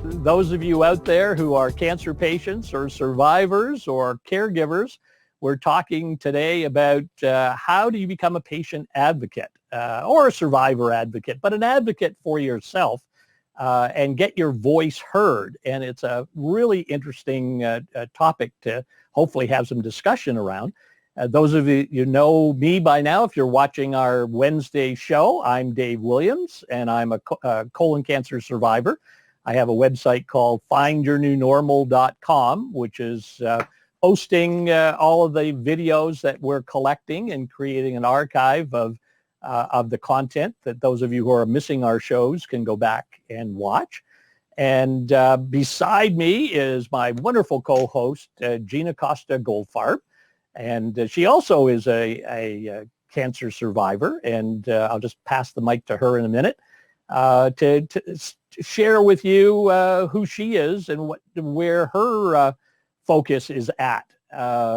those of you out there who are cancer patients or survivors or caregivers, we're talking today about how do you become a patient advocate or a survivor advocate, but an advocate for yourself and get your voice heard. And it's a really interesting topic to hopefully have some discussion around. Those of you know me by now, if you're watching our Wednesday show, I'm Dave Williams, and I'm a colon cancer survivor. I have a website called findyournewnormal.com, which is hosting all of the videos that we're collecting and creating an archive of the content that those of you who are missing our shows can go back and watch. And beside me is my wonderful co-host, Gina Costa-Goldfarb. And she also is a cancer survivor, and I'll just pass the mic to her in a minute to share with you who she is and where her focus is at.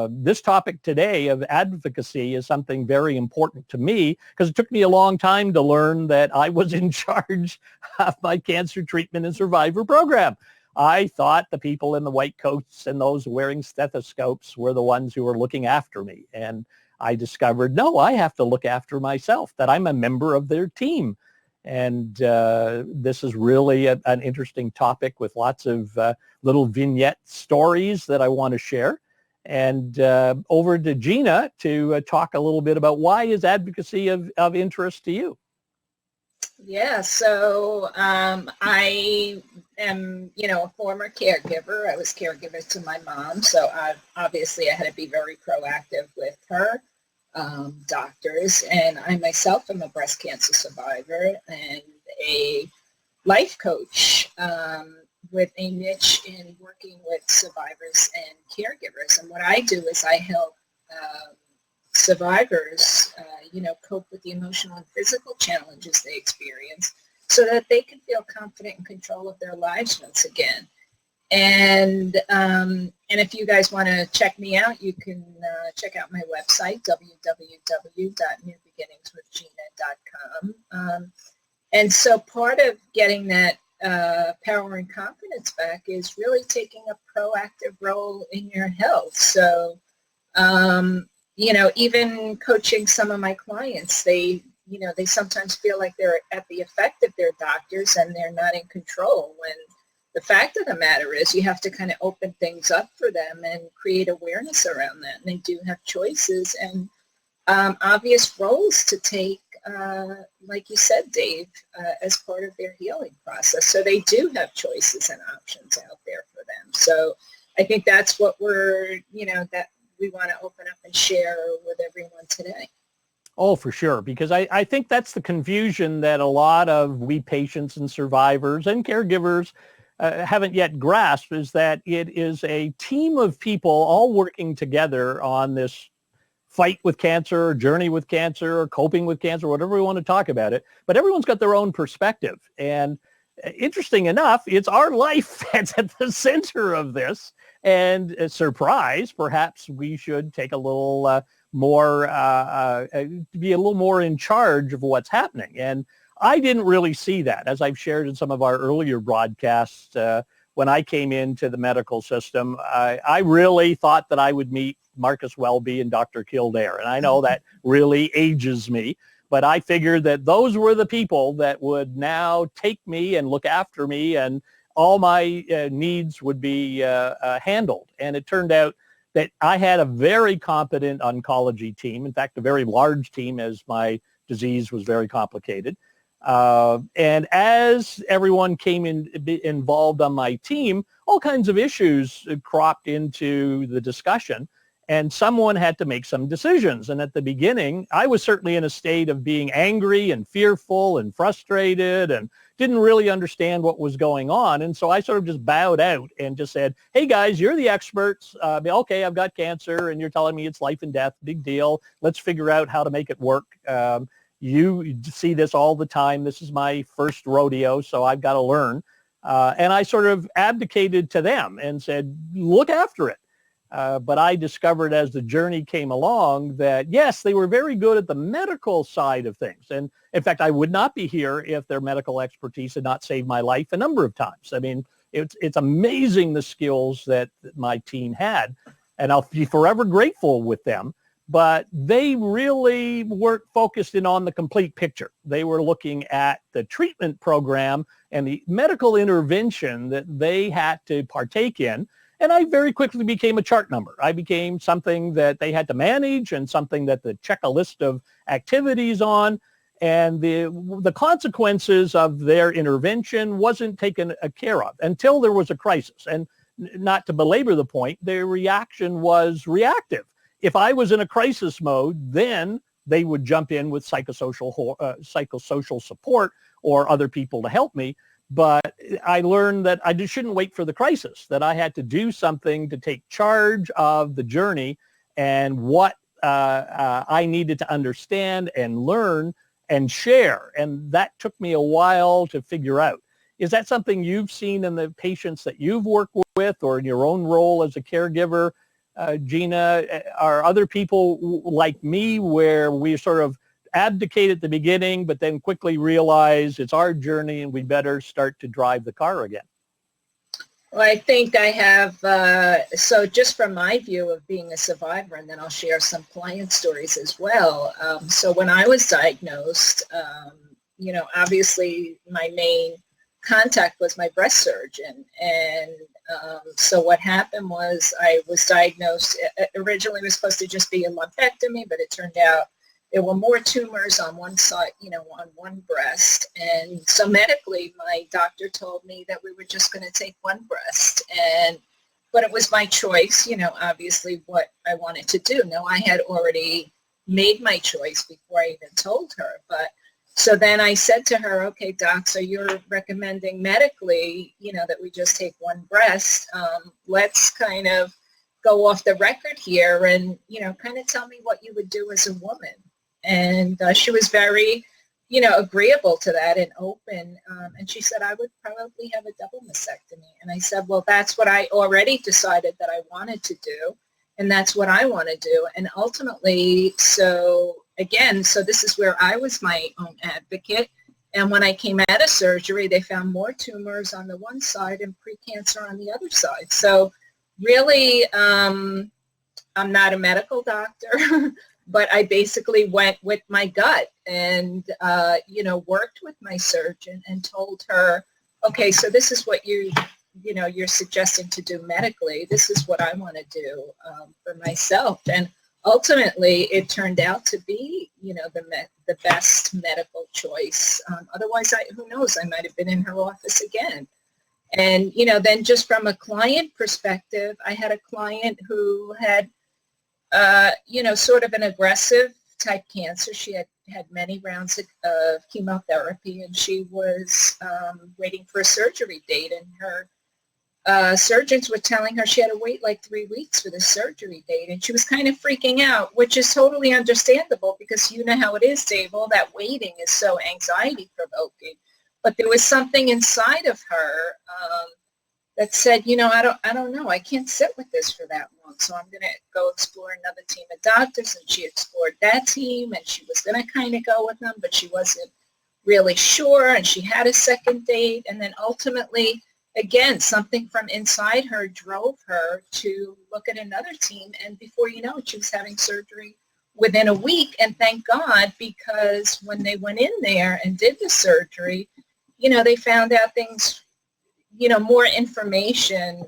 This topic today of advocacy is something very important to me because it took me a long time to learn that I was in charge of my cancer treatment and survivor program. I thought the people in the white coats and those wearing stethoscopes were the ones who were looking after me. And I discovered, no, I have to look after myself, that I'm a member of their team. And this is really an interesting topic with lots of little vignette stories that I want to share. And over to Gina to talk a little bit about why is advocacy of interest to you? Yeah, so I am, a former caregiver. I was caregiver to my mom, so obviously I had to be very proactive with her doctors. And I myself am a breast cancer survivor and a life coach with a niche in working with survivors and caregivers. And what I do is I help survivors, cope with the emotional and physical challenges they experience so that they can feel confident and control of their lives once again. And if you guys want to check me out, you can check out my website, www.newbeginningswithgina.com. And so part of getting that power and confidence back is really taking a proactive role in your health. So, even coaching some of my clients, they sometimes feel like they're at the effect of their doctors and they're not in control, when the fact of the matter is you have to kind of open things up for them and create awareness around that. And they do have choices and obvious roles to take, like you said, Dave, as part of their healing process. So they do have choices and options out there for them. So I think that's what we're, that we want to open up and share with everyone today. Oh, for sure. Because I think that's the confusion that a lot of we patients and survivors and caregivers haven't yet grasped, is that it is a team of people all working together on this fight with cancer, or journey with cancer, or coping with cancer, whatever we want to talk about it. But everyone's got their own perspective. And interesting enough, it's our life that's at the center of this. And a surprise, perhaps we should take a little more, be a little more in charge of what's happening. And I didn't really see that, as I've shared in some of our earlier broadcasts. When I came into the medical system, I really thought that I would meet Marcus Welby and Dr. Kildare. And I know that really ages me, but I figured that those were the people that would now take me and look after me, and all my needs would be handled. And it turned out that I had a very competent oncology team, in fact, a very large team, as my disease was very complicated. And as everyone came involved on my team, all kinds of issues cropped into the discussion, and someone had to make some decisions. And at the beginning, I was certainly in a state of being angry and fearful and frustrated and didn't really understand what was going on. And so I sort of just bowed out and just said, hey guys, you're the experts. Okay, I've got cancer and you're telling me it's life and death, big deal. Let's figure out how to make it work. You see this all the time. This is my first rodeo, so I've got to learn. And I sort of abdicated to them and said, look after it. But I discovered as the journey came along that, yes, they were very good at the medical side of things. And in fact, I would not be here if their medical expertise had not saved my life a number of times. I mean, It's amazing the skills that my team had, and I'll be forever grateful with them. But they really weren't focused in on the complete picture. They were looking at the treatment program and the medical intervention that they had to partake in. And I very quickly became a chart number. I became something that they had to manage and something that they check a list of activities on. And the consequences of their intervention wasn't taken care of until there was a crisis. And not to belabor the point, their reaction was reactive. If I was in a crisis mode, then they would jump in with psychosocial support or other people to help me. But I learned that I just shouldn't wait for the crisis, that I had to do something to take charge of the journey and what I needed to understand and learn and share. And that took me a while to figure out. Is that something you've seen in the patients that you've worked with or in your own role as a caregiver? Gina, are other people like me where we sort of abdicate at the beginning, but then quickly realize it's our journey and we better start to drive the car again? Well, I think I have, so just from my view of being a survivor, and then I'll share some client stories as well. So when I was diagnosed, obviously my main contact was my breast surgeon. And so what happened was I was diagnosed, originally it was supposed to just be a lumpectomy, but it turned out there were more tumors on one side, on one breast. And so medically, my doctor told me that we were just going to take one breast. But it was my choice, obviously what I wanted to do. Now, I had already made my choice before I even told her. But so then I said to her, okay, doc, so you're recommending medically, that we just take one breast. Let's kind of go off the record here and, kind of tell me what you would do as a woman. And she was very, agreeable to that and open. And she said, I would probably have a double mastectomy. And I said, well, that's what I already decided that I wanted to do. And that's what I want to do. And ultimately, so this is where I was my own advocate. And when I came out of surgery, they found more tumors on the one side and precancer on the other side. So really, I'm not a medical doctor, but I basically went with my gut and, worked with my surgeon and told her, okay, so this is what you're suggesting to do medically. This is what I want to do for myself. And ultimately, it turned out to be, the best medical choice. Otherwise, who knows, I might have been in her office again. And, then just from a client perspective, I had a client who had, sort of an aggressive type cancer. She had many rounds of chemotherapy, and she was waiting for a surgery date. And her surgeons were telling her she had to wait like 3 weeks for the surgery date. And she was kind of freaking out, which is totally understandable because you know how it is, Dave. All that waiting is so anxiety provoking. But there was something inside of her that said, I don't know. I can't sit with this for that long. So I'm going to go explore another team of doctors. And she explored that team, and she was going to kind of go with them, but she wasn't really sure. And she had a second date. And then ultimately, again, something from inside her drove her to look at another team. And before you know it, she was having surgery within a week. And thank God, because when they went in there and did the surgery, they found out things, more information,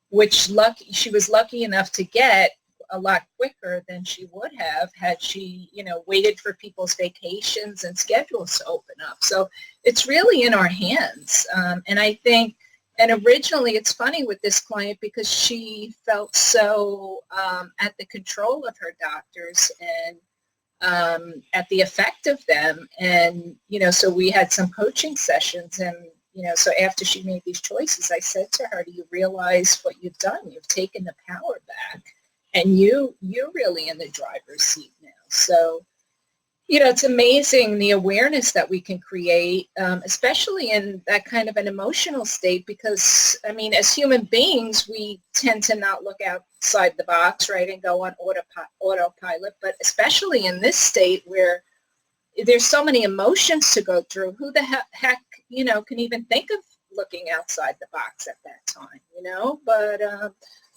which she was lucky enough to get a lot quicker than she would have had she, waited for people's vacations and schedules to open up. So it's really in our hands. And I think, and originally it's funny with this client because she felt so at the control of her doctors and at the effect of them. And, so we had some coaching sessions and, so after she made these choices, I said to her, do you realize what you've done? You've taken the power back and you're really in the driver's seat now. So, it's amazing the awareness that we can create, especially in that kind of an emotional state, because, as human beings, we tend to not look outside the box, right, and go on autopilot, but especially in this state where there's so many emotions to go through, who the heck, can even think of looking outside the box at that time, but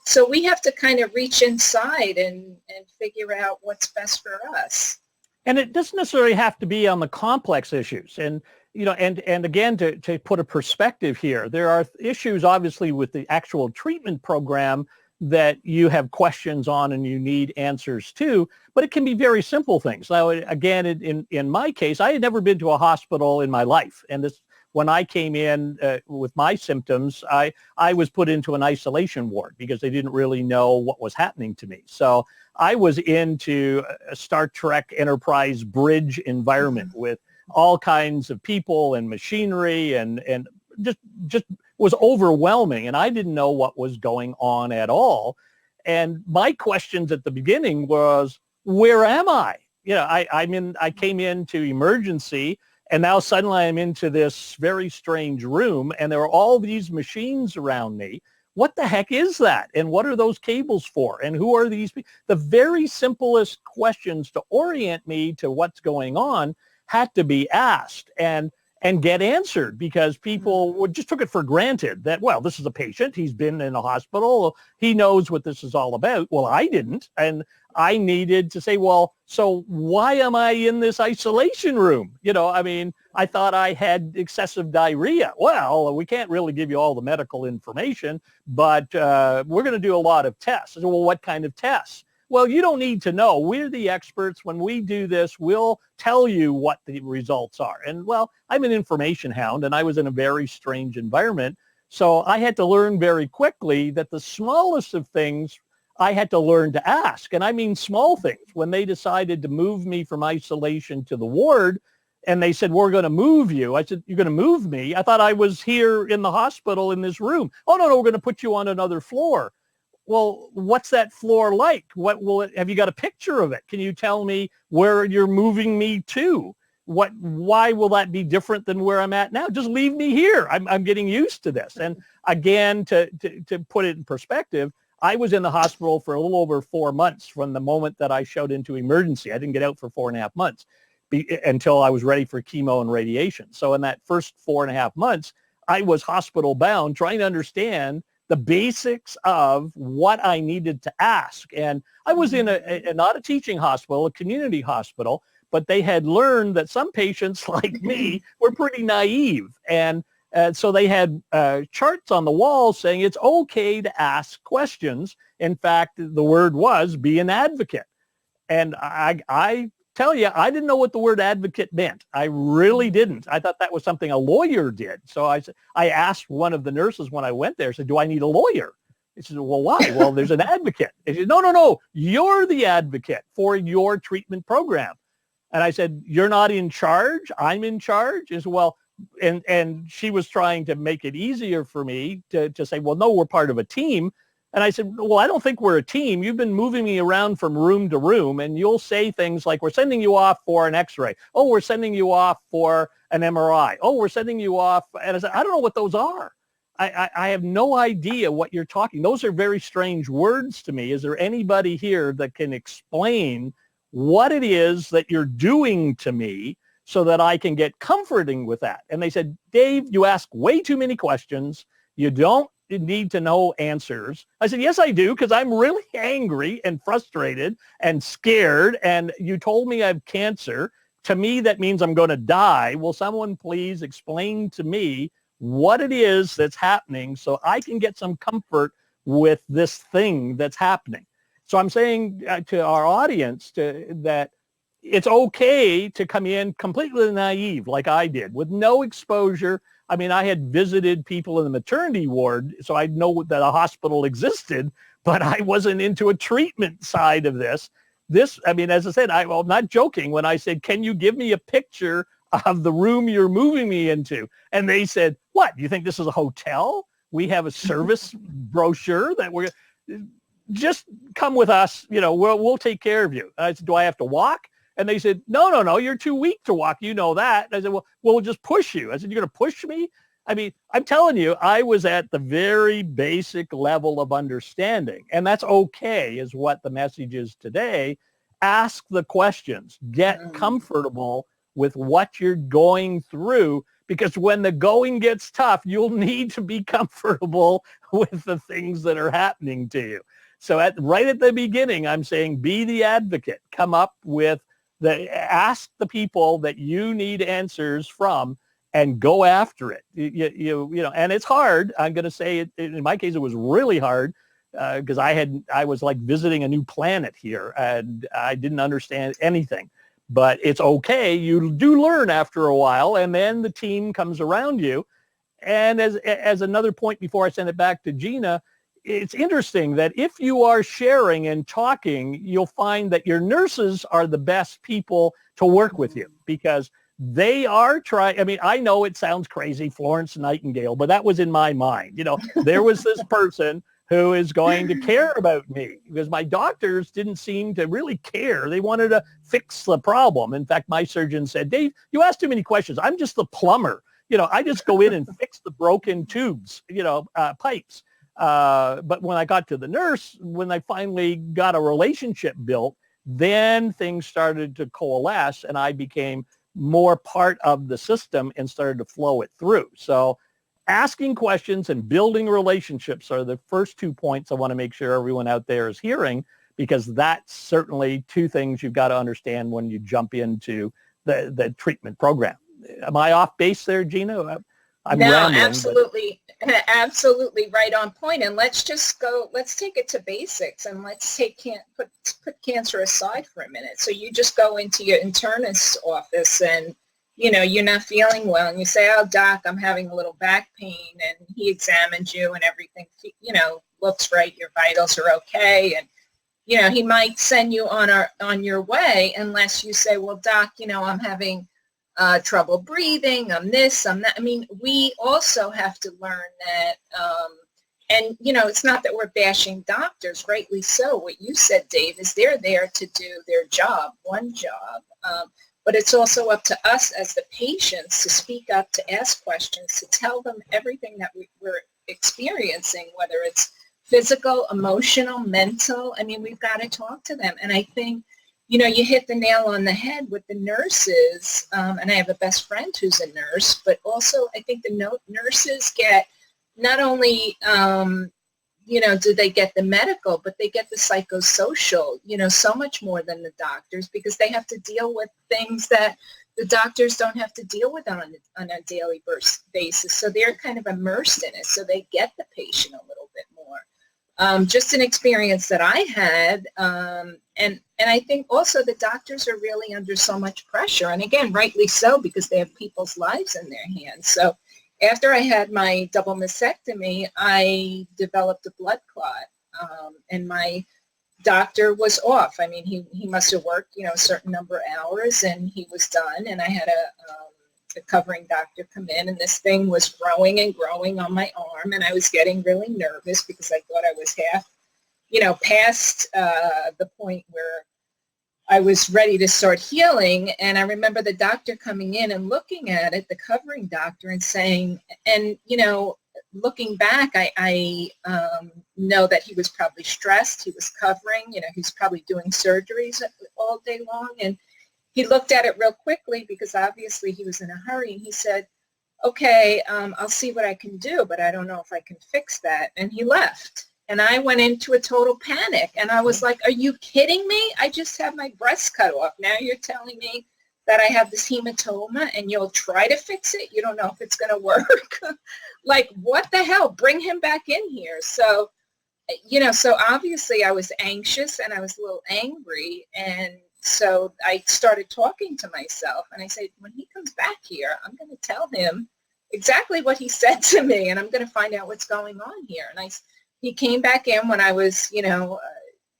so we have to kind of reach inside and figure out what's best for us. And it doesn't necessarily have to be on the complex issues. And, and again, to put a perspective here, there are issues obviously with the actual treatment program that you have questions on and you need answers to, but it can be very simple things. Now, again, in my case, I had never been to a hospital in my life. And when I came in with my symptoms, I was put into an isolation ward because they didn't really know what was happening to me. So I was into a Star Trek Enterprise bridge environment with all kinds of people and machinery and just was overwhelming. And I didn't know what was going on at all. And my questions at the beginning was, where am I? I came into emergency, and now suddenly I'm into this very strange room, and there are all these machines around me. What the heck is that? And what are those cables for? And who are these people? The very simplest questions to orient me to what's going on had to be asked and get answered, because people just took it for granted that, well, this is a patient. He's been in a hospital. He knows what this is all about. Well, I didn't. And I needed to say, well, so why am I in this isolation room? I thought I had excessive diarrhea. Well, we can't really give you all the medical information, but we're going to do a lot of tests. I said, well, what kind of tests? Well, you don't need to know. We're the experts. When we do this, we'll tell you what the results are. And, well, I'm an information hound, and I was in a very strange environment. So I had to learn very quickly that the smallest of things I had to learn to ask. And I mean small things. When they decided to move me from isolation to the ward, and they said, we're going to move you. I said, you're going to move me? I thought I was here in the hospital in this room. Oh, no, we're going to put you on another floor. Well, what's that floor like? Have you got a picture of it? Can you tell me where you're moving me to? Why will that be different than where I'm at now? Just leave me here. I'm getting used to this. And again, to put it in perspective, I was in the hospital for a little over 4 months from the moment that I showed into emergency. I didn't get out for 4.5 months until I was ready for chemo and radiation. So in that first 4.5 months, I was hospital bound, trying to understand the basics of what I needed to ask. And I was in not a teaching hospital, a community hospital, but they had learned that some patients like me were pretty naive. And so they had charts on the wall saying it's okay to ask questions. In fact, the word was be an advocate. And I tell you, I didn't know what the word advocate meant. I really didn't. I thought that was something a lawyer did. So I asked one of the nurses when I went there, I said, do I need a lawyer? He said, well, why? Well, there's an advocate. He said, no, you're the advocate for your treatment program. And I said, you're not in charge? I'm in charge? He said, well, and she was trying to make it easier for me to say, well, no, we're part of a team. And I said, well, I don't think we're a team. You've been moving me around from room to room, and you'll say things like, we're sending you off for an x-ray. Oh, we're sending you off for an MRI. Oh, we're sending you off. And I said, I don't know what those are. I have no idea what you're talking. Those are very strange words to me. Is there anybody here that can explain what it is that you're doing to me so that I can get comforting with that? And they said, Dave, you ask way too many questions. You don't need to know answers. I said, yes, I do, because I'm really angry and frustrated and scared. And you told me I have cancer. To me, that means I'm going to die. Will someone please explain to me what it is that's happening so I can get some comfort with this thing that's happening? So I'm saying to our audience that it's okay to come in completely naive like I did with no exposure. I mean, I had visited people in the maternity ward, so I know that a hospital existed, but I wasn't into a treatment side of this. I mean, as I said, I'm not joking when I said, can you give me a picture of the room you're moving me into? And they said, what, you think this is a hotel? We have a service brochure that we're, just come with us, we'll take care of you. I said, do I have to walk? And they said, no, you're too weak to walk. You know that. And I said, well, we'll just push you. I said, you're going to push me? I mean, I'm telling you, I was at the very basic level of understanding. And that's okay, is what the message is today. Ask the questions. Get comfortable with what you're going through, because when the going gets tough, you'll need to be comfortable with the things that are happening to you. So right at the beginning, I'm saying be the advocate. Come up with ask the people that you need answers from and go after it. You know, and it's hard. I'm going to say it, in my case, it was really hard because I was like visiting a new planet here and I didn't understand anything. But it's okay. You do learn after a while, and then the team comes around you. And as another point before I send it back to Gina, it's interesting that if you are sharing and talking, you'll find that your nurses are the best people to work with you because they are trying. I mean, I know it sounds crazy, Florence Nightingale, but that was in my mind. You know, there was this person who is going to care about me because my doctors didn't seem to really care. They wanted to fix the problem. In fact, my surgeon said, Dave, you ask too many questions. I'm just the plumber. You know, I just go in and fix the broken tubes, you know, pipes. But when I got to the nurse, when I finally got a relationship built, then things started to coalesce and I became more part of the system and started to flow it through. So asking questions and building relationships are the first 2 points I want to make sure everyone out there is hearing, because that's certainly 2 things you've got to understand when you jump into the treatment program. Am I off base there, Gina? I'm no, rambling, absolutely, absolutely right on point. And let's take it to basics and let's put cancer aside for a minute. So you just go into your internist's office and, you know, you're not feeling well and you say, oh, doc, I'm having a little back pain, and he examines you and everything, you know, looks right. Your vitals are okay. And, you know, he might send you on your way unless you say, well, doc, you know, I'm having trouble breathing, I'm this, I'm that. I mean, we also have to learn that, and, you know, it's not that we're bashing doctors, rightly so. What you said, Dave, is they're there to do their job, one job, but it's also up to us as the patients to speak up, to ask questions, to tell them everything that we're experiencing, whether it's physical, emotional, mental. I mean, we've got to talk to them. And I think, you know, you hit the nail on the head with the nurses, and I have a best friend who's a nurse, but also I think the nurses get not only, you know, do they get the medical, but they get the psychosocial, you know, so much more than the doctors, because they have to deal with things that the doctors don't have to deal with on a daily basis. So they're kind of immersed in it, so they get the patient a little bit more. Just an experience that I had, and I think also the doctors are really under so much pressure, and again, rightly so, because they have people's lives in their hands. So after I had my double mastectomy, I developed a blood clot, and my doctor was off. I mean, he must have worked, you know, a certain number of hours, and he was done, and I had a covering doctor come in, and this thing was growing and growing on my arm, and I was getting really nervous because I thought I was half, you know, past the point where I was ready to start healing. And I remember the doctor coming in and looking at it, the covering doctor, and saying, and, you know, looking back, I know that he was probably stressed. He was covering, you know, he's probably doing surgeries all day long. And he looked at it real quickly because obviously he was in a hurry. And he said, okay, I'll see what I can do, but I don't know if I can fix that. And he left. And I went into a total panic. And I was like, are you kidding me? I just had my breast cut off. Now you're telling me that I have this hematoma and you'll try to fix it? You don't know if it's going to work. Like, what the hell? Bring him back in here. So, you know, so obviously I was anxious and I was a little angry. And so I started talking to myself. And I said, when he comes back here, I'm going to tell him exactly what he said to me. And I'm going to find out what's going on here. And he came back in when I was, you know,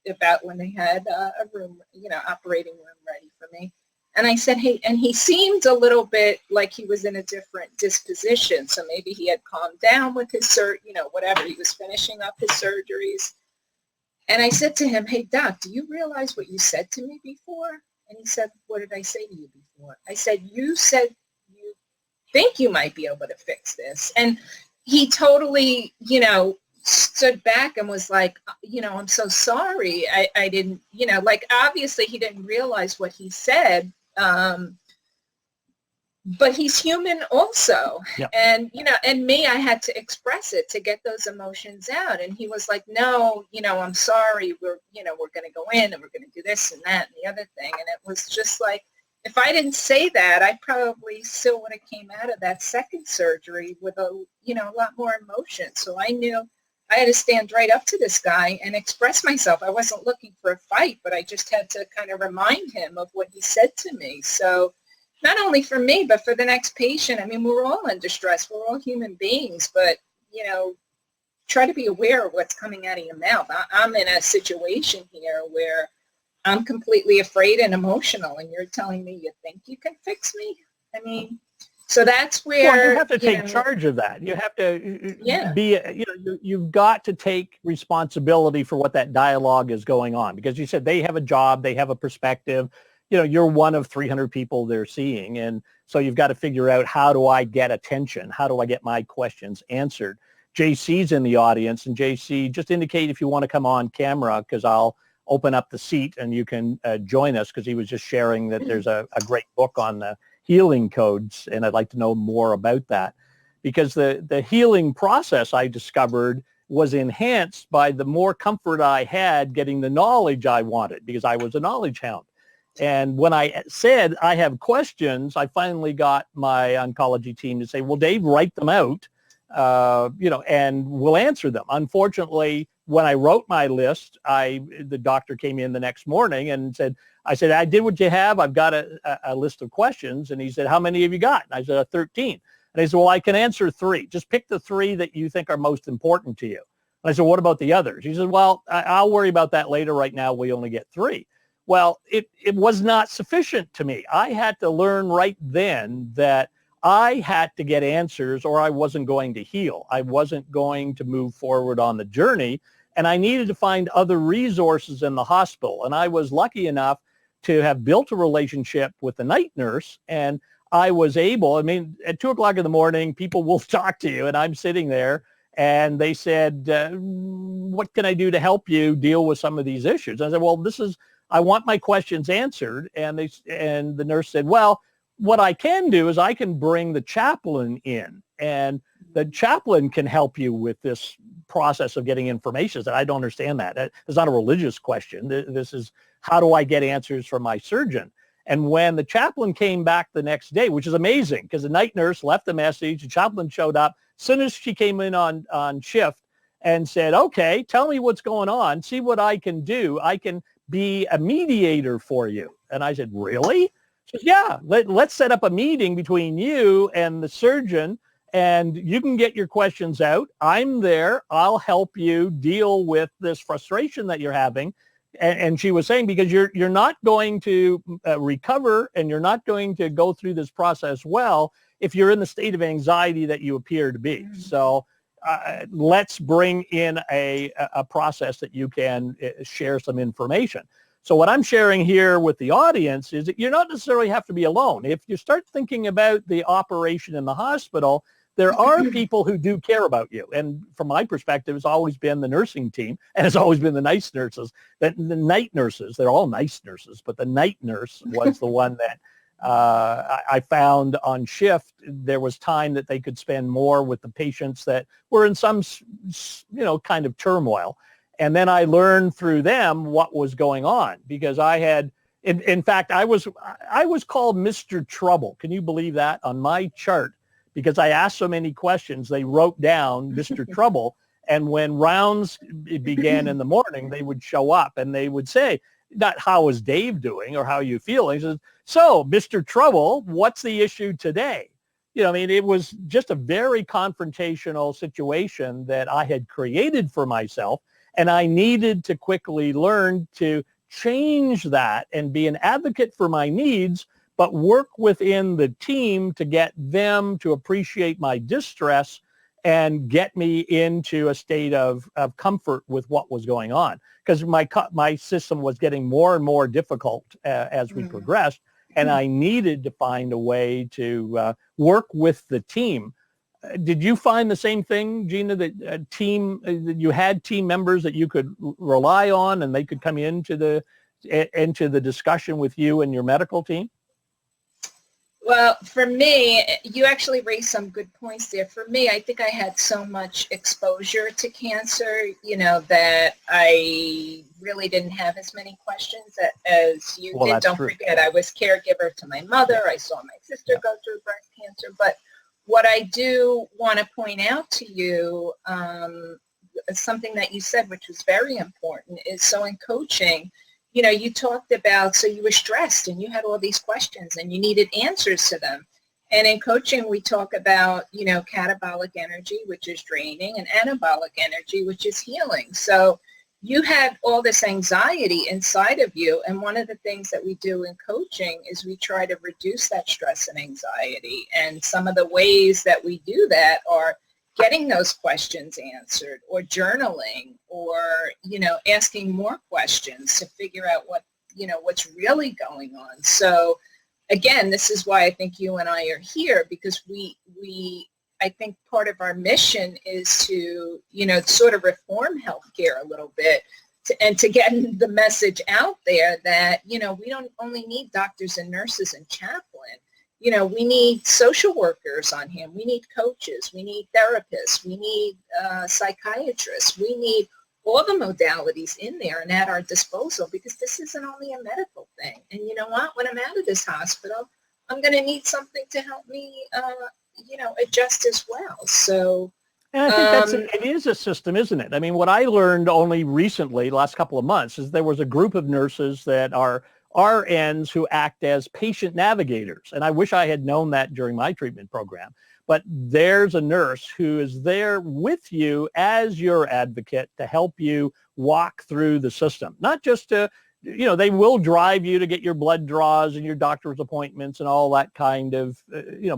about when they had a room, you know, operating room ready for me. And I said, hey, and he seemed a little bit like he was in a different disposition. So maybe he had calmed down with his, you know, whatever. He was finishing up his surgeries. And I said to him, hey, doc, do you realize what you said to me before? And he said, what did I say to you before? I said, you said you think you might be able to fix this. And he totally, you know, stood back and was like, you know, I'm so sorry. I didn't, you know, like, obviously he didn't realize what he said. but he's human also. Yep. And, and me, I had to express it to get those emotions out. And he was like, no, I'm sorry. We're going to go in and we're going to do this and that and the other thing. And it was just like, if I didn't say that, I probably still would have came out of that second surgery with a lot more emotion. So I knew I had to stand right up to this guy and express myself. I wasn't looking for a fight, but I just had to kind of remind him of what he said to me. So not only for me, but for the next patient. I mean, we're all under stress. We're all human beings, but, try to be aware of what's coming out of your mouth. I'm in a situation here where I'm completely afraid and emotional, and you're telling me you think you can fix me? I mean, so that's where... Well, you have to take charge of that. You have to be, you've got to take responsibility for what that dialogue is going on, because you said they have a job, they have a perspective. You're one of 300 people they're seeing. And so you've got to figure out, how do I get attention? How do I get my questions answered? JC's in the audience, and JC, just indicate if you want to come on camera, because I'll open up the seat and you can join us, because he was just sharing that there's a great book on the healing codes, and I'd like to know more about that, because the healing process, I discovered, was enhanced by the more comfort I had getting the knowledge I wanted, because I was a knowledge hound. And when I said I have questions, I finally got my oncology team to say, well, Dave, write them out, and we'll answer them. Unfortunately, when I wrote my list, the doctor came in the next morning and said, I did what you have. I've got a list of questions. And he said, how many have you got? And I said, 13. And he said, well, I can answer 3. Just pick the 3 that you think are most important to you. And I said, what about the others? He said, well, I'll worry about that later. Right now, we only get 3. Well, it was not sufficient to me. I had to learn right then that I had to get answers, or I wasn't going to heal. I wasn't going to move forward on the journey, and I needed to find other resources in the hospital. And I was lucky enough to have built a relationship with the night nurse, and I was able, at 2:00 in the morning, people will talk to you, and I'm sitting there, and they said, what can I do to help you deal with some of these issues? And I said, well, I want my questions answered. And the nurse said, well, what I can do is I can bring the chaplain in, and the chaplain can help you with this process of getting information. And I don't understand that. It's not a religious question. This is, how do I get answers from my surgeon? And when the chaplain came back the next day, which is amazing, because the night nurse left a message, the chaplain showed up. As soon as she came in on shift and said, okay, tell me what's going on, see what I can do. I can be a mediator for you. And I said, really? She said, yeah, let's set up a meeting between you and the surgeon, and you can get your questions out. I'm there. I'll help you deal with this frustration that you're having. And she was saying, because you're not going to recover, and you're not going to go through this process well if you're in the state of anxiety that you appear to be. So let's bring in a process that you can share some information. So what I'm sharing here with the audience is that you don't necessarily have to be alone. If you start thinking about the operation in the hospital, there are people who do care about you. And from my perspective, it's always been the nursing team, and it's always been the nice nurses, the night nurses. They're all nice nurses, but the night nurse was the one that I found on shift. There was time that they could spend more with the patients that were in some, kind of turmoil. And then I learned through them what was going on, because I had, in fact, I was called Mr. Trouble. Can you believe that? On my chart, because I asked so many questions, they wrote down Mr. Trouble. And when rounds began in the morning, they would show up and they would say, not how is Dave doing or how are you feeling? He says, so Mr. Trouble, what's the issue today? It was just a very confrontational situation that I had created for myself. And I needed to quickly learn to change that and be an advocate for my needs, but work within the team to get them to appreciate my distress and get me into a state of comfort with what was going on. Because my system was getting more and more difficult as we progressed, and I needed to find a way to work with the team. Did you find the same thing, Gina, that you had team members that you could rely on, and they could come into the discussion with you and your medical team? Well, for me, you actually raised some good points there. For me, I think I had so much exposure to cancer, that I really didn't have as many questions as you Well, did. that's Don't true. forget, I was caregiver to my mother. Yeah. I saw my sister go through breast cancer. But what I do want to point out to you, something that you said, which was very important, is so in coaching, you talked about, so you were stressed and you had all these questions and you needed answers to them. And in coaching, we talk about, catabolic energy, which is draining, and anabolic energy, which is healing. So you had all this anxiety inside of you. And one of the things that we do in coaching is we try to reduce that stress and anxiety. And some of the ways that we do that are getting those questions answered, or journaling, or, asking more questions to figure out what's really going on. So again, this is why I think you and I are here, because I think part of our mission is to, sort of reform healthcare a little bit, and to get the message out there that, we don't only need doctors and nurses and chaplains. We need social workers on hand. We need coaches. We need therapists. We need psychiatrists. We need all the modalities in there and at our disposal, because this isn't only a medical thing. And you know what? When I'm out of this hospital, I'm going to need something to help me, adjust as well. So, and I think it is a system, isn't it? I mean, what I learned only recently, last couple of months, is there was a group of nurses that are RNs who act as patient navigators. And I wish I had known that during my treatment program. But there's a nurse who is there with you as your advocate to help you walk through the system. Not just to, they will drive you to get your blood draws and your doctor's appointments and all that kind of,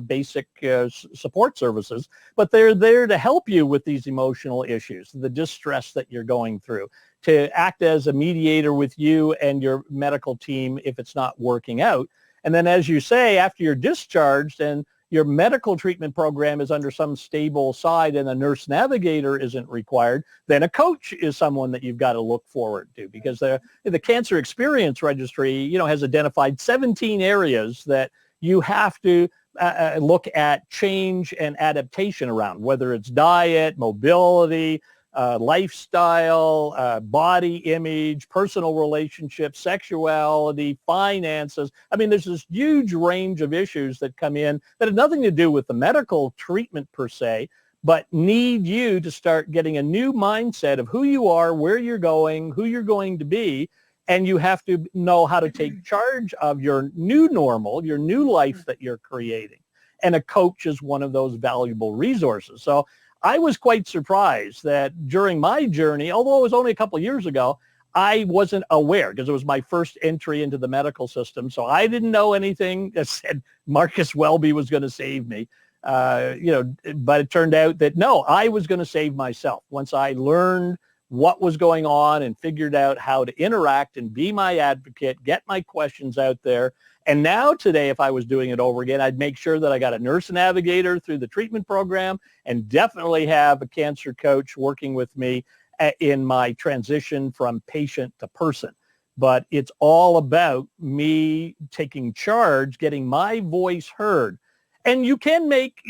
basic support services. But they're there to help you with these emotional issues, the distress that you're going through, to act as a mediator with you and your medical team if it's not working out. And then, as you say, after you're discharged and your medical treatment program is under some stable side and a nurse navigator isn't required, then a coach is someone that you've got to look forward to, because the Cancer Experience Registry, has identified 17 areas that you have to look at change and adaptation around, whether it's diet, mobility, lifestyle, body image, personal relationships, sexuality, finances. I mean, there's this huge range of issues that come in that have nothing to do with the medical treatment per se, but need you to start getting a new mindset of who you are, where you're going, who you're going to be. And you have to know how to take charge of your new normal, your new life that you're creating. And a coach is one of those valuable resources. So I was quite surprised that during my journey, although it was only a couple of years ago, I wasn't aware, because it was my first entry into the medical system. So I didn't know anything that said Marcus Welby was going to save me. But it turned out that no, I was going to save myself once I learned what was going on and figured out how to interact and be my advocate, get my questions out there. And now today, if I was doing it over again, I'd make sure that I got a nurse navigator through the treatment program, and definitely have a cancer coach working with me in my transition from patient to person. But it's all about me taking charge, getting my voice heard. And you can make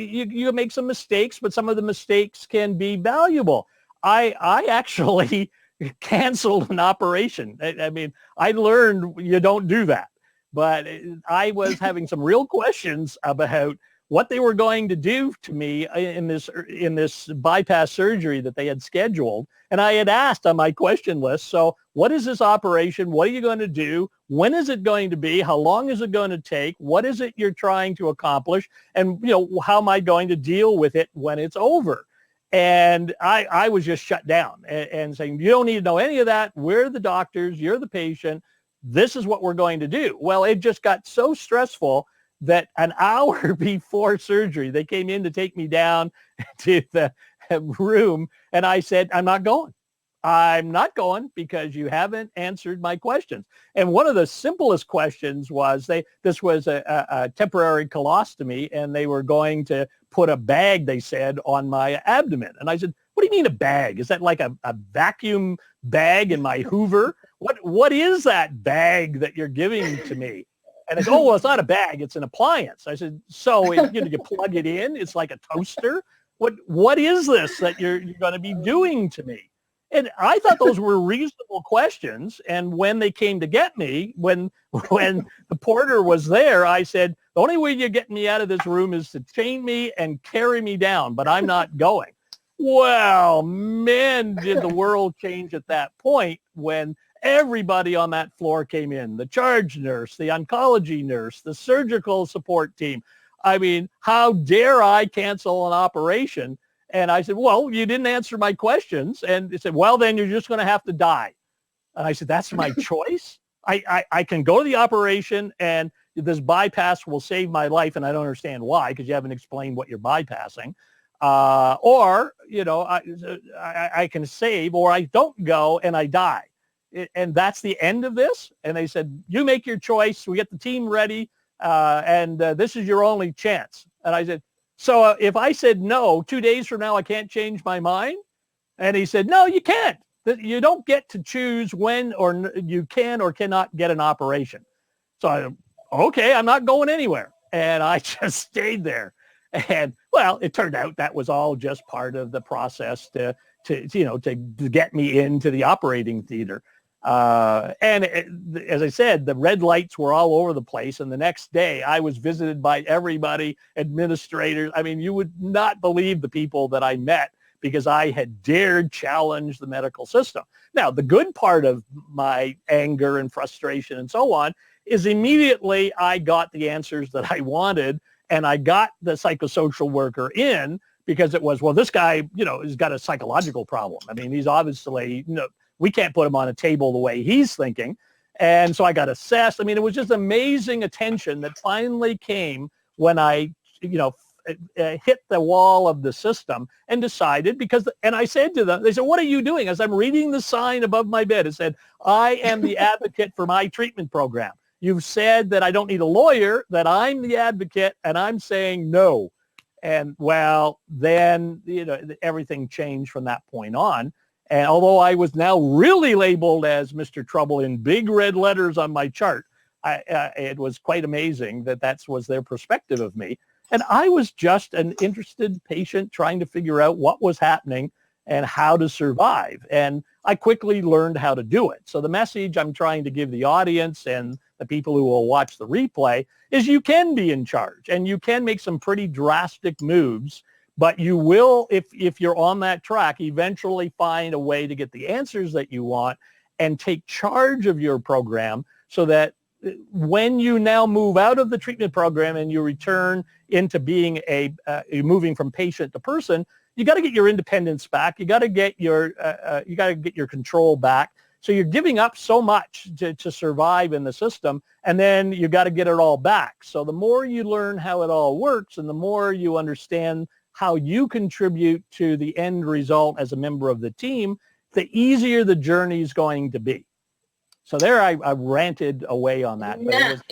some mistakes, but some of the mistakes can be valuable. I actually canceled an operation. I mean, I learned you don't do that. But I was having some real questions about what they were going to do to me in this bypass surgery that they had scheduled. And I had asked on my question list, so what is this operation? What are you going to do? When is it going to be? How long is it going to take? What is it you're trying to accomplish? And, how am I going to deal with it when it's over? And I was just shut down and saying, you don't need to know any of that. We're the doctors. You're the patient. This is what we're going to do. Well, it just got so stressful that an hour before surgery, they came in to take me down to the room. And I said, I'm not going. I'm not going because you haven't answered my questions. And one of the simplest questions was this was a temporary colostomy, and they were going to put a bag, they said, on my abdomen. And I said, what do you mean a bag? Is that like a vacuum bag in my Hoover? What is that bag that you're giving to me? And they said, oh, well, it's not a bag. It's an appliance. I said, so you plug it in. It's like a toaster. What is this that you're going to be doing to me? And I thought those were reasonable questions. And when they came to get me, when the porter was there, I said, the only way you're getting me out of this room is to chain me and carry me down, but I'm not going. Well, man, did the world change at that point when everybody on that floor came in, the charge nurse, the oncology nurse, the surgical support team. I mean, how dare I cancel an operation? And I said, well, you didn't answer my questions. And they said, well, then you're just going to have to die. And I said, that's my choice? I can go to the operation and this bypass will save my life. And I don't understand why, because you haven't explained what you're bypassing. Or, I can save, or I don't go and I die. And that's the end of this. And they said, you make your choice. We get the team ready. And this is your only chance. And I said, so if I said no, 2 days from now, I can't change my mind? And he said, no, you can't. You don't get to choose when or you can or cannot get an operation. So okay, I'm not going anywhere. And I just stayed there. And well, it turned out that was all just part of the process to get me into the operating theater. As I said, the red lights were all over the place. And the next day I was visited by everybody, administrators. I mean, you would not believe the people that I met because I had dared challenge the medical system. Now, the good part of my anger and frustration and so on is immediately I got the answers that I wanted, and I got the psychosocial worker in because it was, well, this guy, has got a psychological problem. I mean, he's obviously, we can't put him on a table the way he's thinking. And so I got assessed. I mean, it was just amazing attention that finally came when I, hit the wall of the system and decided and I said to them, they said, what are you doing? As I'm reading the sign above my bed, it said, I am the advocate for my treatment program. You've said that I don't need a lawyer, that I'm the advocate, and I'm saying no. And well, then, everything changed from that point on. And although I was now really labeled as Mr. Trouble in big red letters on my chart, it was quite amazing that was their perspective of me. And I was just an interested patient trying to figure out what was happening and how to survive. And I quickly learned how to do it. So the message I'm trying to give the audience and the people who will watch the replay is you can be in charge and you can make some pretty drastic moves, but you will, if you're on that track, eventually find a way to get the answers that you want and take charge of your program so that when you now move out of the treatment program and you return into being moving from patient to person, you got to get your independence back. You got to get your control back. So you're giving up so much to survive in the system, and then you got to get it all back. So the more you learn how it all works and the more you understand how you contribute to the end result as a member of the team, the easier the journey is going to be. So there I ranted away on that. But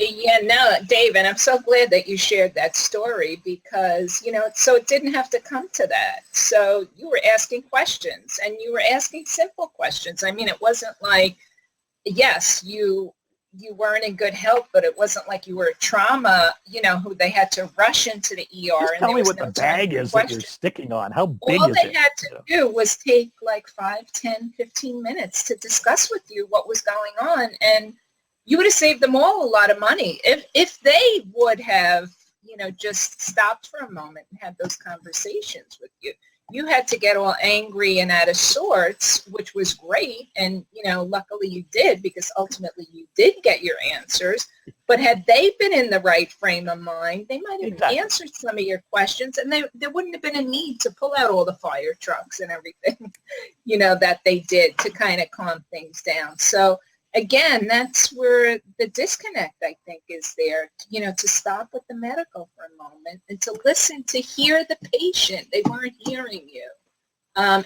Dave, and I'm so glad that you shared that story because, so it didn't have to come to that. So you were asking questions and you were asking simple questions. I mean, it wasn't like, yes, you weren't in good health, but it wasn't like you were trauma, who they had to rush into the ER. Just tell me what the bag is that you're sticking on. How big is it? All they had to do was take like 5, 10, 15 minutes to discuss with you what was going on. And you would have saved them all a lot of money if they would have, just stopped for a moment and had those conversations with you. You had to get all angry and out of sorts, which was great. And, luckily you did because ultimately you did get your answers. But had they been in the right frame of mind, they might have answered some of your questions and there wouldn't have been a need to pull out all the fire trucks and everything, that they did to kind of calm things down. So again, that's where the disconnect, I think, is there, to stop with the medical for a moment and to listen, to hear the patient. They weren't hearing you. And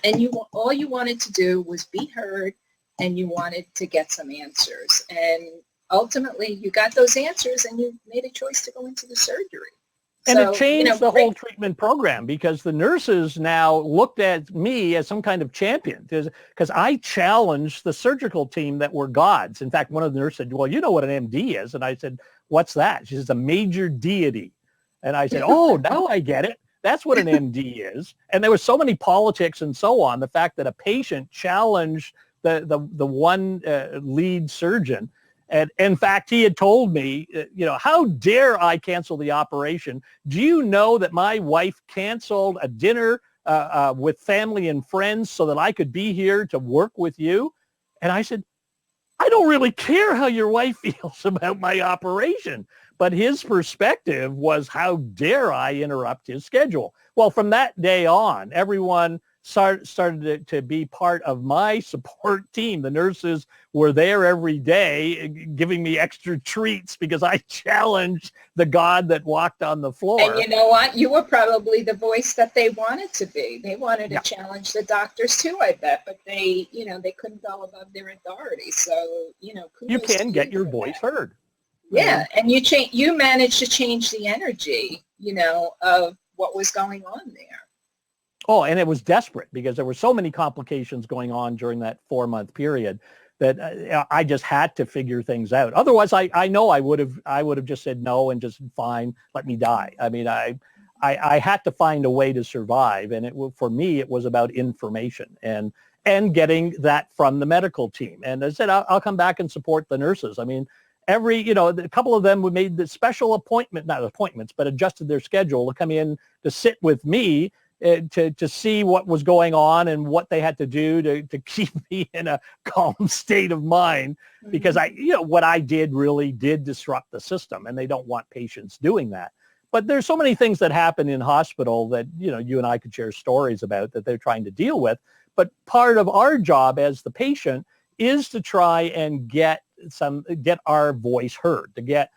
all you wanted to do was be heard and you wanted to get some answers. And ultimately, you got those answers and you made a choice to go into the surgery. And it changed the whole treatment program because the nurses now looked at me as some kind of champion because I challenged the surgical team that were gods. In fact, one of the nurses said, well, you know what an MD is. And I said, what's that? She says, a major deity. And I said, oh, now I get it. That's what an MD is. And there was so many politics and so on. The fact that a patient challenged the one lead surgeon. And in fact, he had told me, how dare I cancel the operation? Do you know that my wife canceled a dinner with family and friends so that I could be here to work with you? And I said, I don't really care how your wife feels about my operation. But his perspective was, how dare I interrupt his schedule? Well, from that day on, everyone started to be part of my support team. The nurses were there every day giving me extra treats because I challenged the God that walked on the floor. And you know what? You were probably the voice that they wanted to be. They wanted to challenge the doctors too, I bet, but they couldn't go above their authority. So, you can get your voice heard. Yeah, and you managed to change the energy, of what was going on there. Oh, and it was desperate because there were so many complications going on during that 4-month period that I just had to figure things out. Otherwise, I know I would have just said no and just fine, let me die. I mean, I had to find a way to survive, and for me it was about information and getting that from the medical team. And as I said, I'll come back and support the nurses. I mean, a couple of them made the special appointment, not appointments, but adjusted their schedule to come in to sit with me to see what was going on and what they had to do to keep me in a calm state of mind, because what I did really did disrupt the system, and they don't want patients doing that. But there's so many things that happen in hospital that, you and I could share stories about that they're trying to deal with. But part of our job as the patient is to try and get our voice heard, to get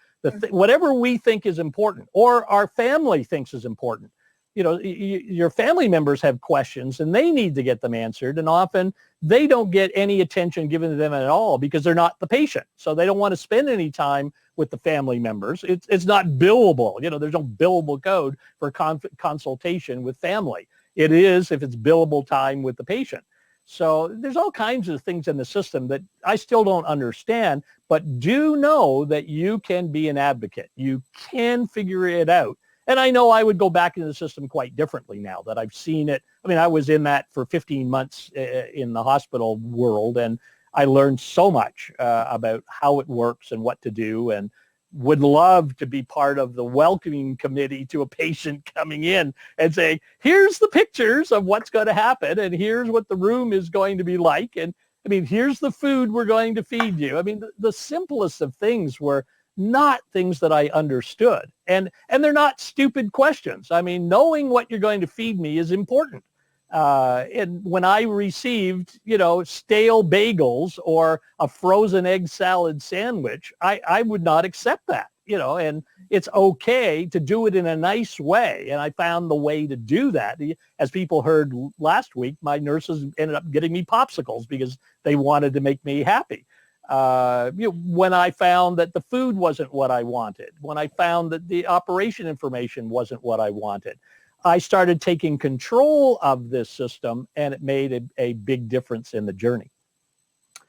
whatever we think is important or our family thinks is important. Your family members have questions and they need to get them answered. And often they don't get any attention given to them at all because they're not the patient. So they don't want to spend any time with the family members. It's not billable. There's no billable code for consultation with family. It is if it's billable time with the patient. So there's all kinds of things in the system that I still don't understand, but do know that you can be an advocate. You can figure it out. And I know I would go back into the system quite differently now that I've seen it. I mean, I was in that for 15 months in the hospital world, and I learned so much about how it works and what to do, and would love to be part of the welcoming committee to a patient coming in and saying, here's the pictures of what's going to happen, and here's what the room is going to be like. And I mean, here's the food we're going to feed you. I mean, the simplest of things were not things that I understood. And they're not stupid questions. I mean, knowing what you're going to feed me is important. And when I received, stale bagels or a frozen egg salad sandwich, I would not accept that, and it's okay to do it in a nice way. And I found the way to do that. As people heard last week, my nurses ended up getting me popsicles because they wanted to make me happy. When I found that the food wasn't what I wanted, when I found that the operation information wasn't what I wanted, I started taking control of this system, and it made a big difference in the journey.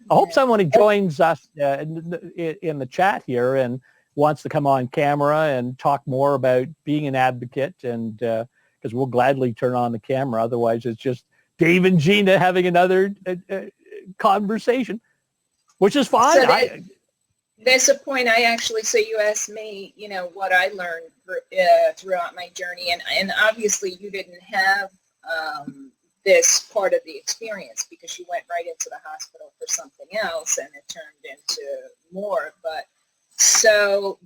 I hope someone joins us in the chat here and wants to come on camera and talk more about being an advocate, and because we'll gladly turn on the camera. Otherwise, it's just Dave and Gina having another conversation. Which is fine. So there's a point so you asked me, what I learned throughout my journey. And obviously you didn't have this part of the experience because you went right into the hospital for something else and it turned into more. But so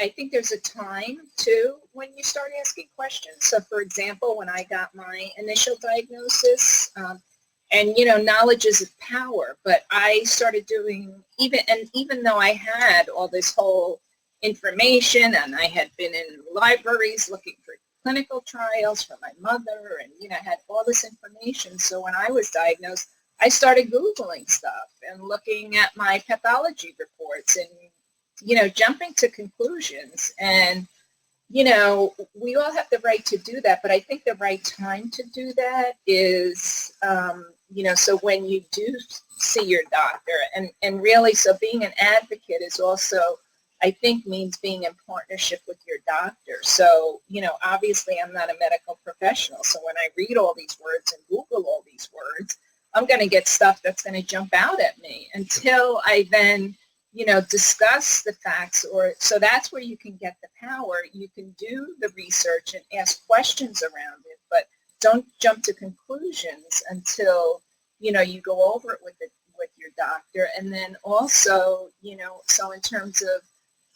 I think there's a time too when you start asking questions. So for example, when I got my initial diagnosis, and, knowledge is power, but I started doing, even though I had all this whole information and I had been in libraries looking for clinical trials for my mother and, had all this information. So when I was diagnosed, I started Googling stuff and looking at my pathology reports and, jumping to conclusions. And, we all have the right to do that, but I think the right time to do that is, so when you do see your doctor and really, so being an advocate is also I think means being in partnership with your doctor. So, obviously I'm not a medical professional. So when I read all these words and Google all these words, I'm going to get stuff that's going to jump out at me until I then, discuss the facts. So that's where you can get the power. You can do the research and ask questions around it, but don't jump to conclusions until, you go over it with your doctor. And then also, so in terms of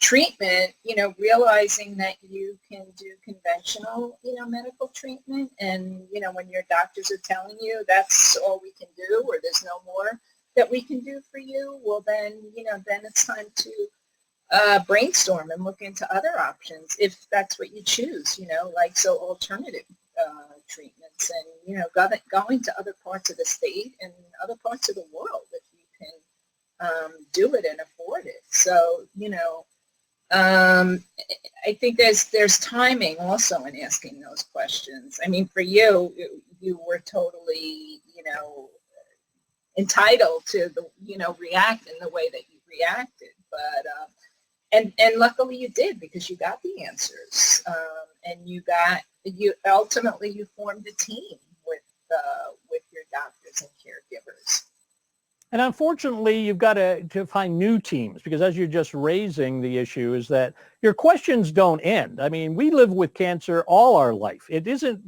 treatment, realizing that you can do conventional, medical treatment. And, when your doctors are telling you that's all we can do, or there's no more that we can do for you, well, then, then it's time to brainstorm and look into other options if that's what you choose, so alternative treatments and, going to other parts of the state and other parts of the world if you can do it and afford it. So, I think there's timing also in asking those questions. I mean, for you were totally, entitled to react in the way that you reacted, but and luckily you did, because you got the answers, and you ultimately formed a team with your doctors and caregivers. And unfortunately, you've got to find new teams, because as you're just raising the issue is that your questions don't end. I mean, we live with cancer all our life. It isn't,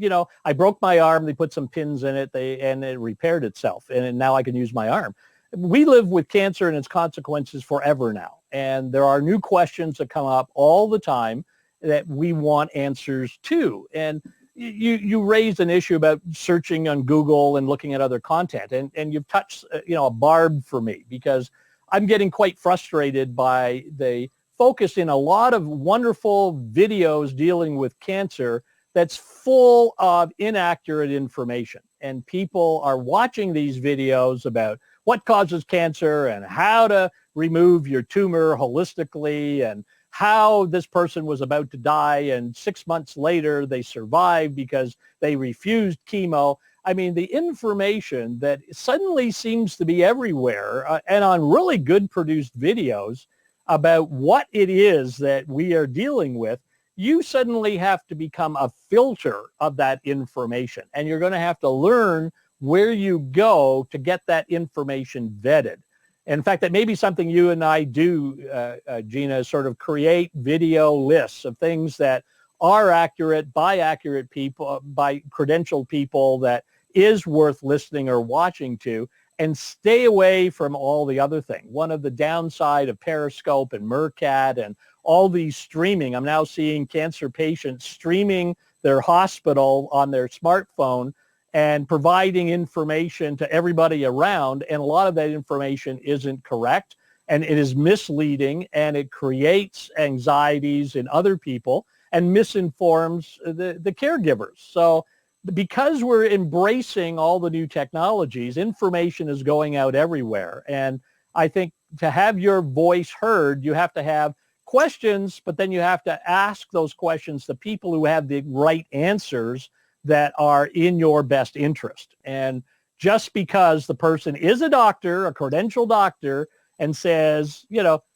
I broke my arm, they put some pins in it, and it repaired itself, and now I can use my arm. We live with cancer and its consequences forever now. And there are new questions that come up all the time that we want answers to. And you raised an issue about searching on Google and looking at other content, and you've touched a barb for me, because I'm getting quite frustrated by the focus in a lot of wonderful videos dealing with cancer that's full of inaccurate information, and people are watching these videos about what causes cancer and how to remove your tumor holistically and how this person was about to die, and 6 months later they survived because they refused chemo. I mean, the information that suddenly seems to be everywhere and on really good produced videos about what it is that we are dealing with, you suddenly have to become a filter of that information. And you're going to have to learn where you go to get that information vetted. In fact, that may be something you and I do, Gina, sort of create video lists of things that are accurate by people, by credentialed people, that is worth listening or watching to, and stay away from all the other things. One of the downside of Periscope and Meerkat and all these streaming, I'm now seeing cancer patients streaming their hospital on their smartphone and providing information to everybody around, and a lot of that information isn't correct, and it is misleading, and it creates anxieties in other people and misinforms the caregivers. So because we're embracing all the new technologies, information is going out everywhere, and I think to have your voice heard, you have to have questions, but then you have to ask those questions to people who have the right answers that are in your best interest. And just because the person is a doctor, a credentialed doctor, and says,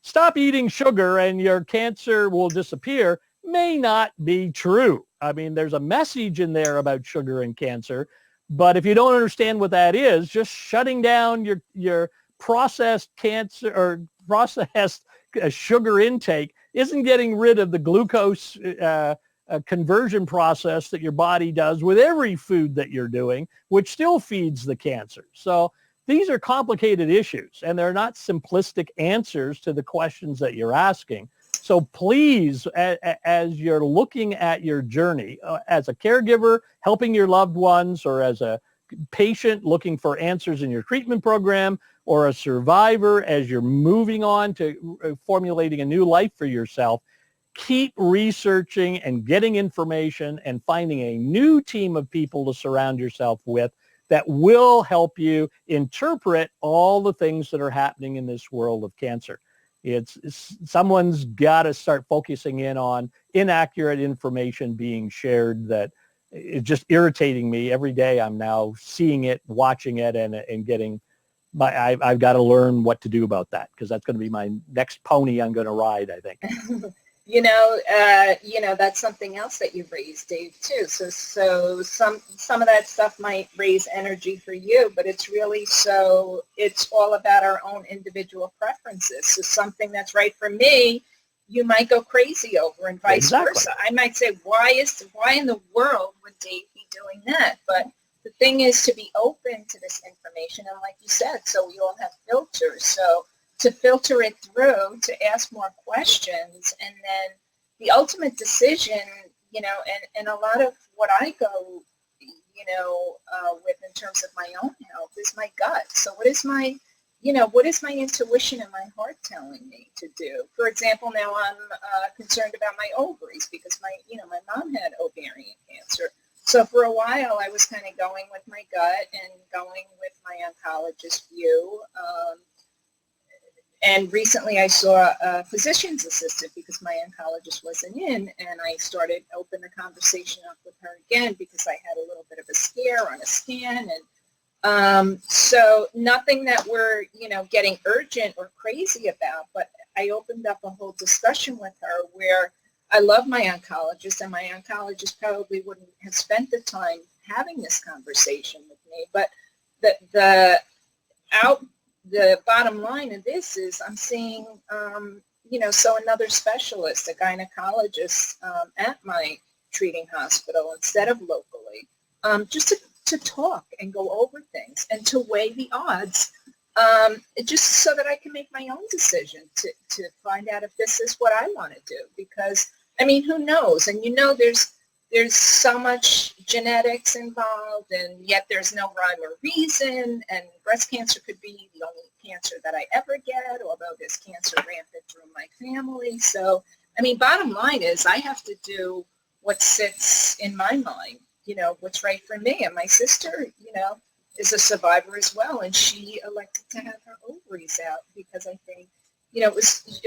stop eating sugar and your cancer will disappear, may not be true. I mean, there's a message in there about sugar and cancer, but if you don't understand what that is, just shutting down your processed cancer or processed sugar intake isn't getting rid of the glucose conversion process that your body does with every food that you're doing, which still feeds the cancer. So these are complicated issues, and they're not simplistic answers to the questions that you're asking. So please, as you're looking at your journey as a caregiver, helping your loved ones, or as a patient looking for answers in your treatment program, or a survivor as you're moving on to formulating a new life for yourself, keep researching and getting information and finding a new team of people to surround yourself with that will help you interpret all the things that are happening in this world of cancer. Someone's got to start focusing in on inaccurate information being shared that is just irritating me every day. I'm now seeing it, watching it, and getting I've got to learn what to do about that, because that's going to be my next pony I'm going to ride, I think. That's something else that you raised, Dave, too. So some of that stuff might raise energy for you, but it's all about our own individual preferences. So something that's right for me, you might go crazy over, and vice versa. I might say, why in the world would Dave be doing that? But the thing is to be open to this information, and like you said, so we all have filters. So to filter it through, to ask more questions, and then the ultimate decision, and a lot of what I go, with in terms of my own health is my gut. So what is my intuition and my heart telling me to do? For example, now I'm concerned about my ovaries because my mom had ovarian cancer. So for a while I was kind of going with my gut and going with my oncologist view. And recently I saw a physician's assistant because my oncologist wasn't in, and I started open the conversation up with her again because I had a little bit of a scare on a scan. And so nothing that we're, getting urgent or crazy about, but I opened up a whole discussion with her where I love my oncologist, and my oncologist probably wouldn't have spent the time having this conversation with me. But the bottom line of this is I'm seeing, so another specialist, a gynecologist at my treating hospital instead of locally, just to talk and go over things and to weigh the odds, just so that I can make my own decision to find out if this is what I want to do. Because, who knows? And there's so much genetics involved, and yet there's no rhyme or reason, and breast cancer could be the only cancer that I ever get, although there's cancer rampant through my family. So, bottom line is I have to do what sits in my mind, what's right for me. And my sister, is a survivor as well, and she elected to have her ovaries out because I think, it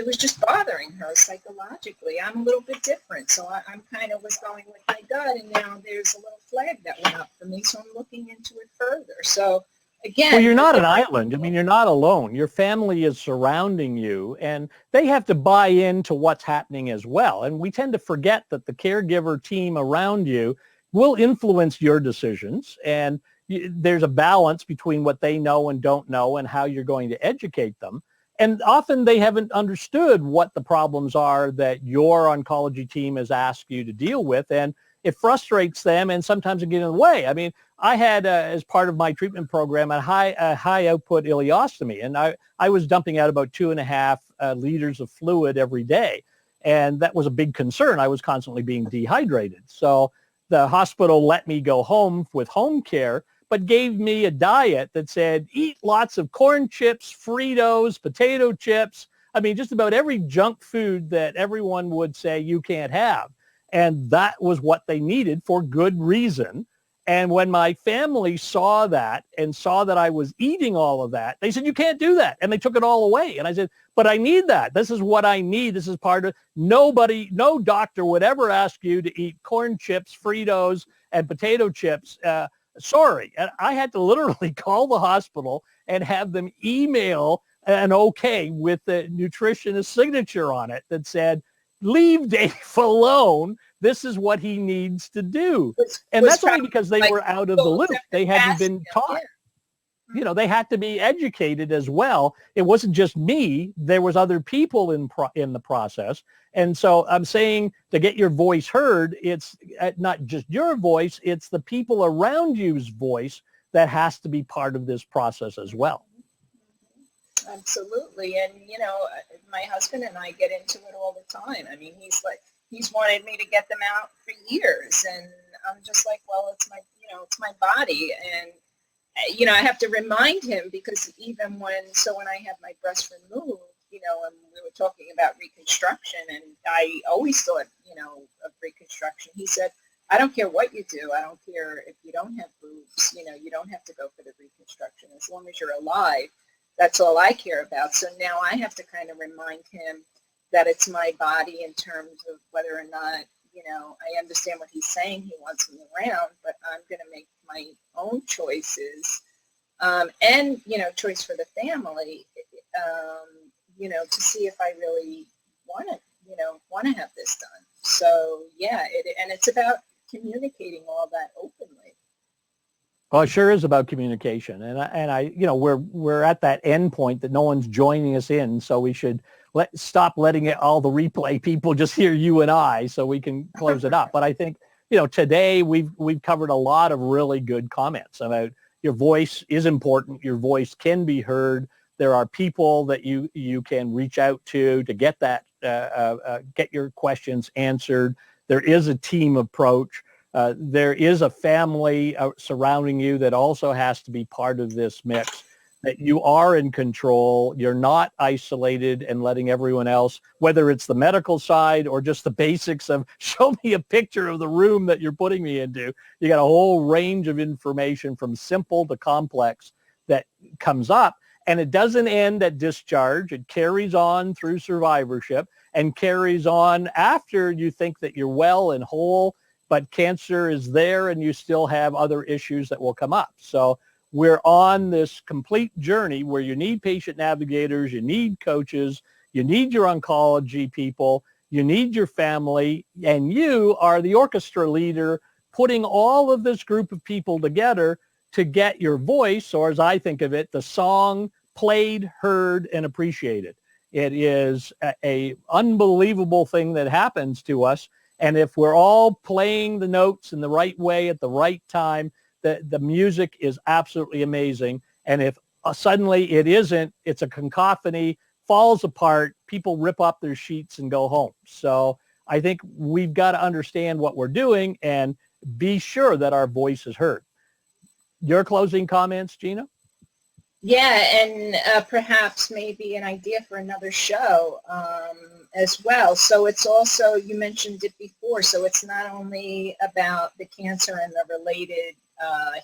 was just bothering her psychologically. I'm a little bit different, so I'm kind of was going with my gut, and now there's a little flag that went up for me, so I'm looking into it further. So again, well, you're not an island. You're not alone. Your family is surrounding you, and they have to buy into what's happening as well. And we tend to forget that the caregiver team around you will influence your decisions, and there's a balance between what they know and don't know and how you're going to educate them. And often they haven't understood what the problems are that your oncology team has asked you to deal with, and it frustrates them, and sometimes it gets in the way. I had, as part of my treatment program, a high output ileostomy, and I was dumping out about 2.5 liters of fluid every day, and that was a big concern. I was constantly being dehydrated. So the hospital let me go home with home care, but gave me a diet that said, eat lots of corn chips, Fritos, potato chips. Just about every junk food that everyone would say you can't have. And that was what they needed for good reason. And when my family saw that and saw that I was eating all of that, they said, you can't do that. And they took it all away. And I said, but I need that. This is what I need. This is part of, no doctor would ever ask you to eat corn chips, Fritos, and potato chips. Sorry. And I had to literally call the hospital and have them email an okay with the nutritionist signature on it that said, leave Dave alone. This is what he needs to do. And that's only because they were out of the loop. They hadn't been taught. They had to be educated as well. It wasn't just me. There was other people in the process. And so I'm saying, to get your voice heard, it's not just your voice, it's the people around you's voice that has to be part of this process as well. Absolutely. And, my husband and I get into it all the time. He's wanted me to get them out for years. And I'm just like, well, it's my body. And, I have to remind him, because even when I had my breast removed, and we were talking about reconstruction, and I always thought, of reconstruction. He said, I don't care what you do. I don't care if you don't have boobs. You don't have to go for the reconstruction. As long as you're alive, that's all I care about. So now I have to kind of remind him that it's my body, in terms of whether or not, I understand what he's saying. He wants me around, but I'm going to make my own choices and, choice for the family, to see if I really want to have this done. So yeah, and it's about communicating all that openly. Well, it sure is about communication, and I, we're at that end point that no one's joining us in, so we should stop letting all the replay people just hear you and I, so we can close it up. But I think, today we've covered a lot of really good comments about your voice is important. Your voice can be heard. There are people that you can reach out to get that get your questions answered. There is a team approach. There is a family surrounding you that also has to be part of this mix, that you are in control. You're not isolated and letting everyone else, whether it's the medical side or just the basics of show me a picture of the room that you're putting me into. You got a whole range of information from simple to complex that comes up. And it doesn't end at discharge. It carries on through survivorship and carries on after you think that you're well and whole, but cancer is there and you still have other issues that will come up. So we're on this complete journey where you need patient navigators, you need coaches, you need your oncology people, you need your family, and you are the orchestra leader putting all of this group of people together to get your voice, or as I think of it, the song played, heard, and appreciated. It is a unbelievable thing that happens to us. And if we're all playing the notes in the right way at the right time, the music is absolutely amazing. And if suddenly it isn't, it's a cacophony, falls apart, people rip up their sheets and go home. So I think we've got to understand what we're doing and be sure that our voice is heard. Your closing comments, Gina? Yeah, and perhaps maybe an idea for another show as well. So it's also, you mentioned it before, so it's not only about the cancer and the related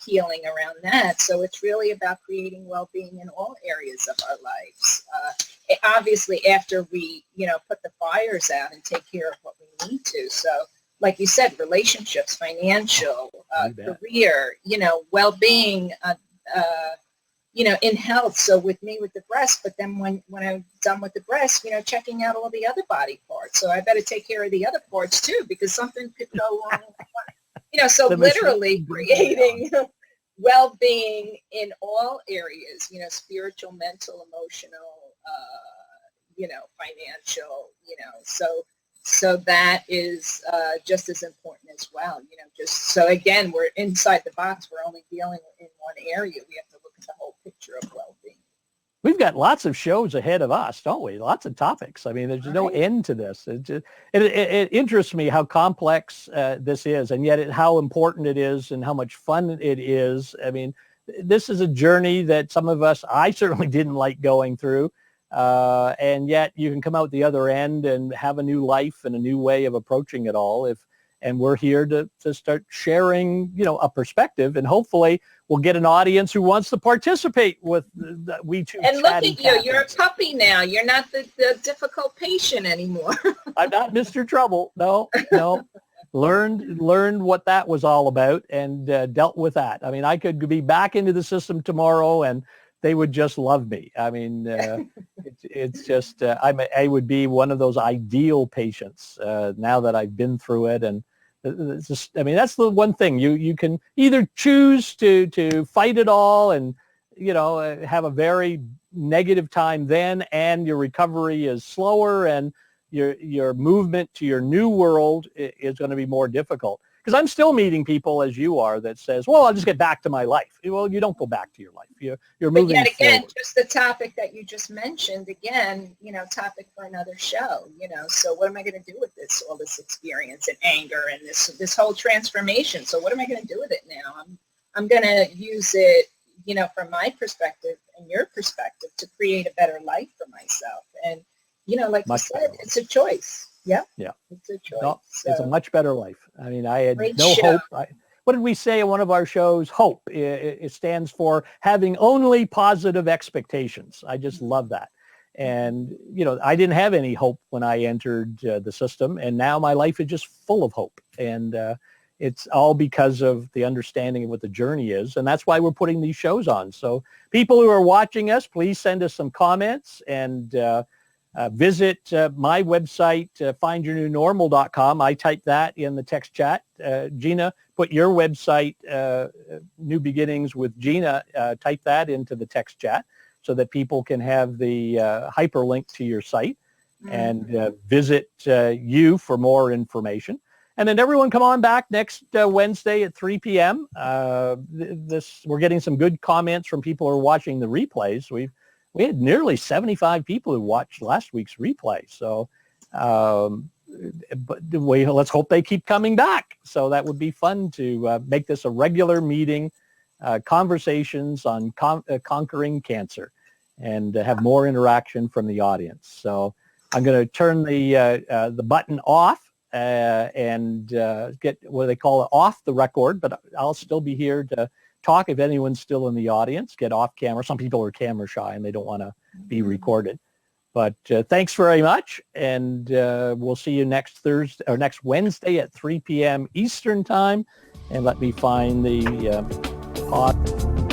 healing around that. So it's really about creating well-being in all areas of our lives. Obviously, after we, put the fires out and take care of what we need to. So like you said, relationships, financial, career, well-being, in health. So with me with the breast, but then when I'm done with the breast, checking out all the other body parts. So I better take care of the other parts too, because something could go wrong. So literally creating well-being in all areas, spiritual, mental, emotional, financial, so that is just as important as well. Just so again, we're inside the box. We're only dealing in one area. We have to look at the whole picture of well-being. We've got lots of shows ahead of us, don't we? Lots of topics. I mean, there's no end to this. It interests me how complex this is, and yet how important it is and how much fun it is. I mean, this is a journey that some of us, I certainly didn't like going through, and yet you can come out the other end and have a new life and a new way of approaching it all. And we're here to start sharing, a perspective, and hopefully we'll get an audience who wants to participate with we two. And look at you, you're a puppy now. You're not the difficult patient anymore. I'm not Mr. Trouble. No. Learned what that was all about and dealt with that. I mean, I could be back into the system tomorrow and they would just love me. I mean, it's just, I would be one of those ideal patients now that I've been through it. And it's just, I mean, that's the one thing you can either choose to fight it all and, have a very negative time then, and your recovery is slower and your movement to your new world is going to be more difficult. Because I'm still meeting people as you are that says, well, I'll just get back to my life. Well, you don't go back to your life. You're moving But yet again, forward. just the topic that you just mentioned, again, topic for another show, so what am I going to do with all this experience and anger and this whole transformation? So what am I going to do with it now? I'm going to use it, from my perspective and your perspective to create a better life for myself. And, like you said, it's a choice. Yeah. It's a choice. No, so. It's a much better life. I mean, I had Great no show. hope. What did we say in one of our shows? Hope. It stands for having only positive expectations. I just love that. And, I didn't have any hope when I entered the system, and now my life is just full of hope. And it's all because of the understanding of what the journey is. And that's why we're putting these shows on. So people who are watching us, please send us some comments and visit my website, findyournewnormal.com. I type that in the text chat. Gina, put your website, New Beginnings with Gina, type that into the text chat so that people can have the hyperlink to your site and visit you for more information. And then everyone come on back next Wednesday at 3 p.m. We're getting some good comments from people who are watching the replays. We had nearly 75 people who watched last week's replay. So but let's hope they keep coming back. So that would be fun to make this a regular meeting, conversations on conquering cancer, and have more interaction from the audience. So I'm going to turn the button off and get what they call it off the record, but I'll still be here to talk if anyone's still in the audience, get off camera. Some people are camera shy and they don't want to be recorded. But thanks very much, and we'll see you next Thursday or next Wednesday at 3 p.m. Eastern time. And let me find the pod.